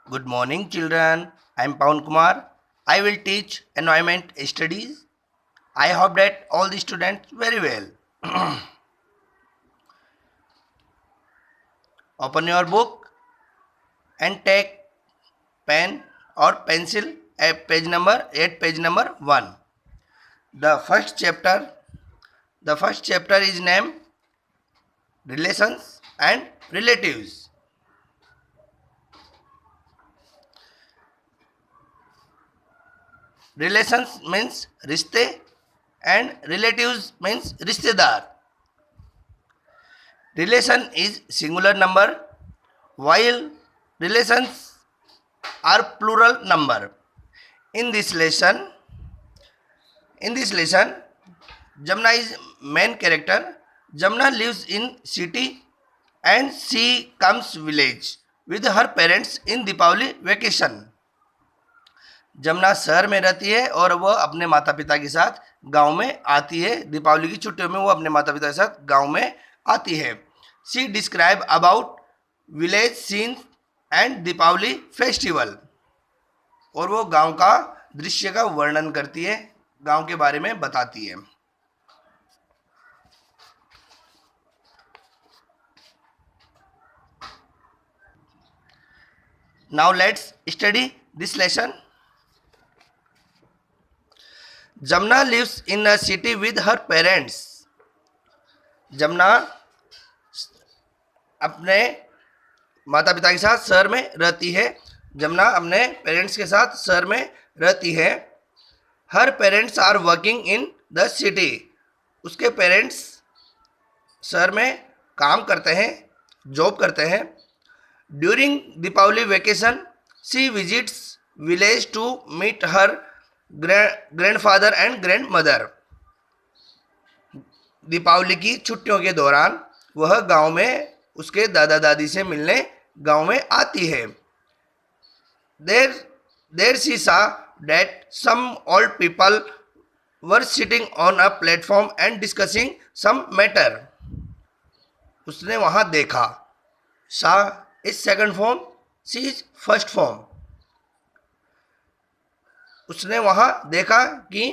Good morning, children. I am Pawan Kumar. I will teach environment studies. I hope that all the students very well. Open your book and take pen or pencil at page number 1. The first chapter is named Relations and Relatives. Relations means रिश्ते and relatives means रिश्तेदार. Relation is singular number while relations are plural number. In this lesson, Jamna is main character. Jamna lives in city and she comes village with her parents in Deepavali vacation. Jamuna शहर में रहती है और वह अपने माता पिता के साथ गांव में आती है. दीपावली की छुट्टियों में वो अपने माता पिता के साथ गांव में आती है. She describe about village scene and Deepawali festival. और वो गांव का दृश्य का वर्णन करती है, गांव के बारे में बताती है. Now let's study this lesson. Jamuna lives in a city with her parents. Jamuna अपने माता पिता के साथ शहर में रहती है. जमुना अपने पेरेंट्स के साथ शहर में रहती है. Her parents are working in the city. उसके पेरेंट्स शहर में काम करते हैं, जॉब करते हैं. During Deepavali vacation she visits village to meet her grandfather and grand mother. Deepavali की छुट्टियों के दौरान वह गांव में उसके दादा दादी से मिलने गांव में आती है. There she saw that some old people were sitting on a platform and discussing some matter. उसने वहां देखा. Saw is second form, see is first form. उसने वहां देखा कि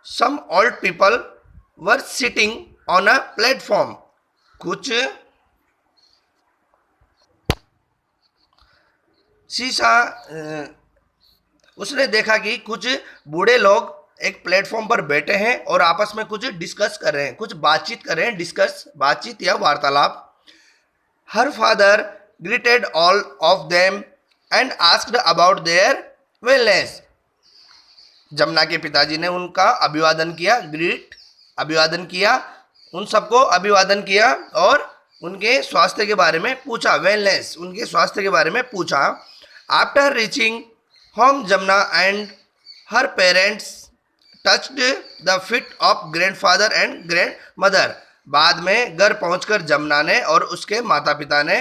some old people were sitting on a platform. कुछ उसने देखा कि कुछ बूढ़े लोग एक प्लेटफॉर्म पर बैठे हैं और आपस में कुछ डिस्कस कर रहे हैं, कुछ बातचीत कर रहे हैं. डिस्कस बातचीत या वार्तालाप. Her father greeted all of them and asked about their wellness. Jamuna के पिताजी ने उनका अभिवादन किया. ग्रीट अभिवादन किया, उन सबको अभिवादन किया और उनके स्वास्थ्य के बारे में पूछा. वेलनेस उनके स्वास्थ्य के बारे में पूछा. After reaching home Jamuna and her parents touched the feet of grandfather and grand mother. बाद में घर पहुंचकर जमुना ने और उसके माता पिता ने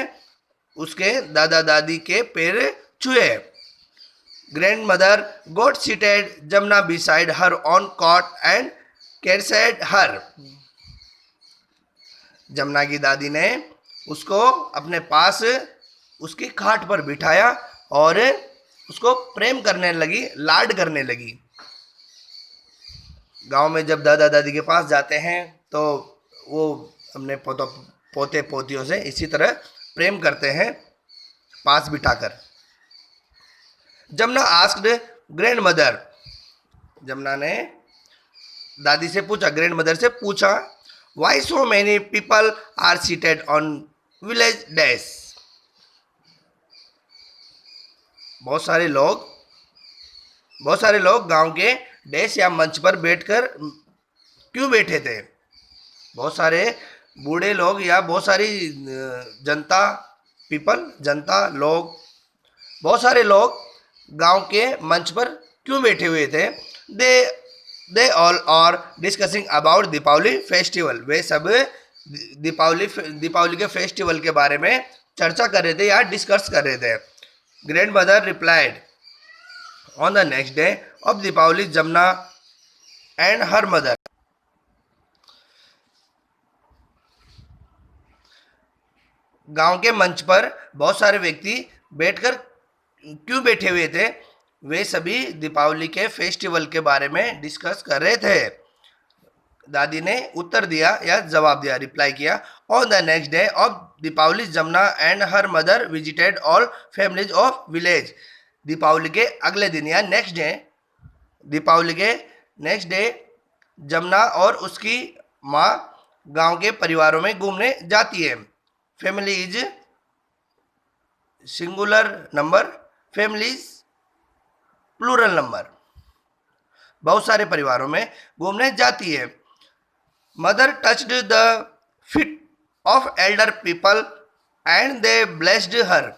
उसके दादा दादी के पैर छुए. Grandmother got seated Jamuna beside her on cot and caressed her. Jamuna की दादी ने उसको अपने पास उसकी खाट पर बिठाया और उसको प्रेम करने लगी, लाड करने लगी. गांव में जब दादा दादी के पास जाते हैं तो वो अपने पोते पोतियों से इसी तरह प्रेम करते हैं, पास बिठाकर. Jamuna asked grand mother. Jamuna ने दादी से पूछा, ग्रैंड मदर से पूछा, why so many people are seated on village dash. बहुत सारे लोग गांव के डैश या मंच पर बैठकर क्यों बैठे थे. बहुत सारे बूढ़े लोग या बहुत सारी जनता, पीपल जनता, लोग, बहुत सारे लोग गांव के मंच पर क्यों बैठे हुए थे. They all are discussing about Deepavali festival. वे सब दीपावली के फेस्टिवल के बारे में चर्चा कर रहे थे या डिस्कस कर रहे थे. Grand mother replied on the next day of Deepawali Jamuna and her mother. गांव के मंच पर बहुत सारे व्यक्ति बैठकर क्यों बैठे हुए थे? वे सभी दीपावली के फेस्टिवल के बारे में डिस्कस कर रहे थे। दादी ने उत्तर दिया या जवाब दिया, रिप्लाई किया। On the next day of Deepawali Jamuna and her mother visited all families of village. Deepawali के अगले दिन या नेक्स्ट डे, दीपावली के नेक्स्ट डे जमुना और उसकी माँ गांव के परिवारों में घूमने जाती है। Family is singular number, families plural number. बहुत सारे परिवारों में घूमने जाती है। Mother touched the feet of elder people and they blessed her.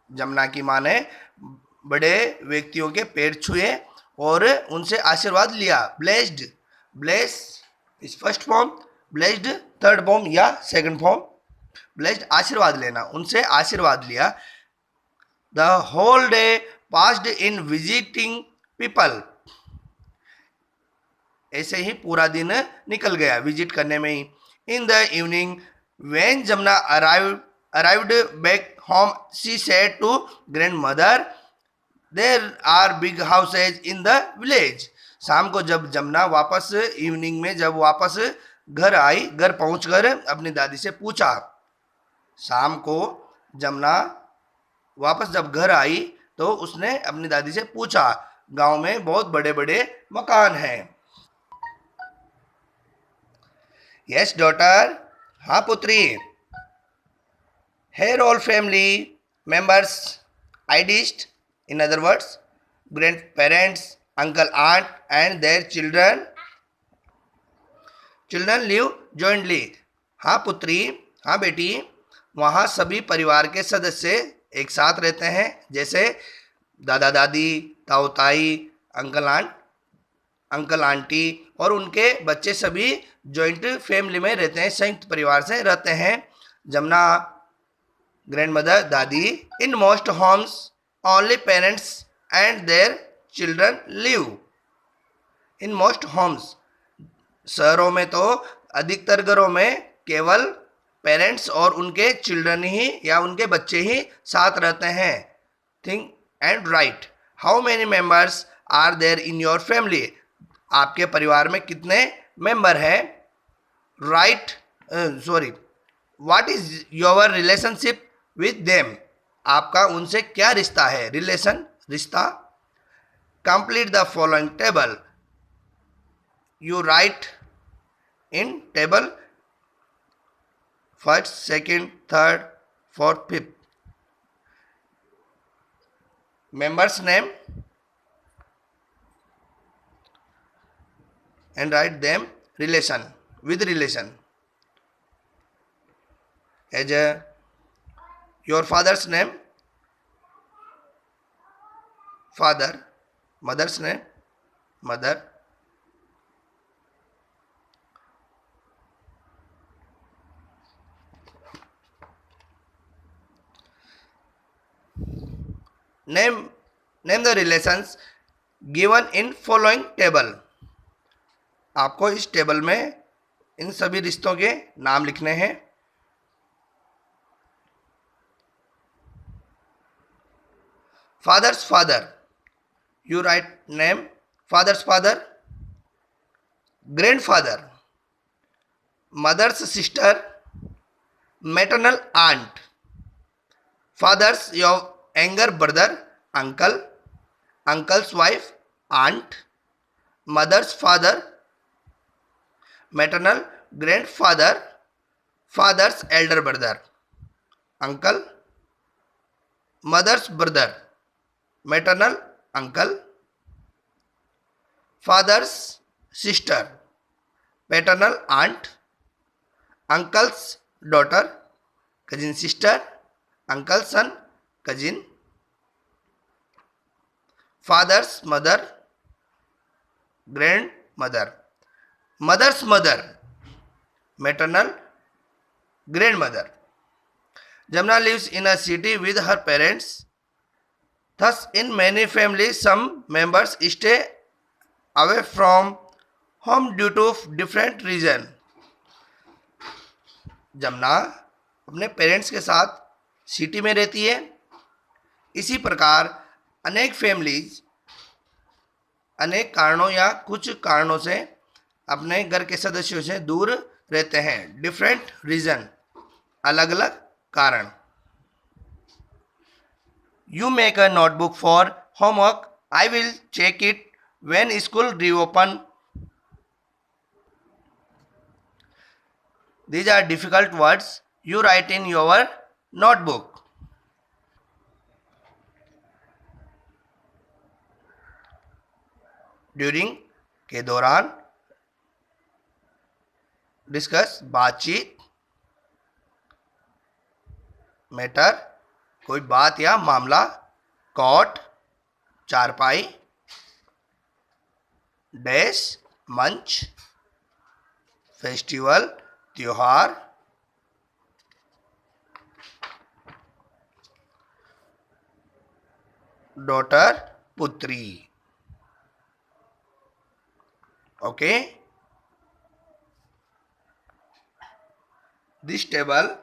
Jamuna की माँ ने बड़े व्यक्तियों के पैर छुए और उनसे आशीर्वाद लिया। Blessed, bless is first form, blessed third form या सेकंड फॉर्म। ब्लेस्ड आशीर्वाद लेना, उनसे आशीर्वाद लिया। The whole day passed in visiting people. ऐसे ही पूरा दिन निकल गया विजिट करने में ही। In the evening when Jamuna arrived back home she said to grand mother there are big houses in the village. शाम को जब जमुना वापस इवनिंग में जब वापस घर आई, घर पहुंचकर अपनी दादी से पूछा। शाम को जमुना वापस जब घर आई तो उसने अपनी दादी से पूछा, गांव में बहुत बड़े बड़े मकान हैं। यस डॉटर, हाँ पुत्री। हेयर ऑल फैमिली मेंबर्स आइडिस्ट, in other words grand parents, uncle aunt and their children live jointly. हाँ पुत्री, हाँ बेटी, वहाँ सभी परिवार के सदस्य एक साथ रहते हैं, जैसे दादा दादी, ताऊ ताई, अंकल आंटी और उनके बच्चे सभी जॉइंट फैमिली में रहते हैं, संयुक्त परिवार से रहते हैं। जमुना ग्रैंड मदर दादी, in most homes only parents and their children live. In most homes, शहरों में तो अधिकतर घरों में केवल पेरेंट्स और उनके चिल्ड्रन ही या उनके बच्चे ही साथ रहते हैं। Think and write, how many members are there in your family. आपके परिवार में कितने मेंबर हैं? Write, what is your relationship with them. आपका उनसे क्या रिश्ता है? रिलेशन, रिश्ता। Complete the following table. You write in table first, second, third, fourth, fifth. Members name and write them relation with relation. As your father's name father, mother's name mother, name the relations given in following table. आपको इस table में इन सभी रिश्तों के नाम लिखने हैं। Father's father, you write name father's father. Grandfather, mother's sister, maternal aunt. Father's your younger brother, uncle, uncle's wife, aunt. Mother's father, maternal grandfather, father's elder brother, uncle. Mother's brother, maternal uncle. Father's sister, paternal aunt. Uncle's daughter, cousin sister, uncle son, cousin. Father's mother, grand mother. Mother's mother, maternal grandmother. Jamna lives in a city with her parents. Thus, in many families, some members stay away from home due to different reason. Jamuna अपने parents के साथ city में रहती है। इसी प्रकार अनेक families अनेक कारणों या कुछ कारणों से अपने घर के सदस्यों से दूर रहते हैं। डिफरेंट रीजन, अलग अलग कारण। You make a notebook for homework, I will check it when school reopen. These are difficult words you write in your notebook. During के दौरान, डिस्कस बातचीत, मैटर कोई बात या मामला, कॉट चारपाई, डैश मंच, फेस्टिवल त्योहार, डॉटर पुत्री। Okay, this table,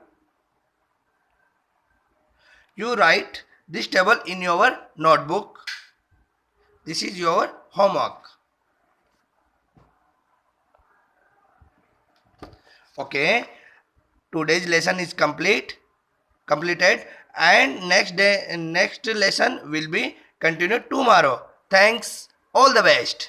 you write this table in your notebook. This is your homework. Okay, today's lesson is completed, and next lesson will be continued tomorrow. Thanks, all the best.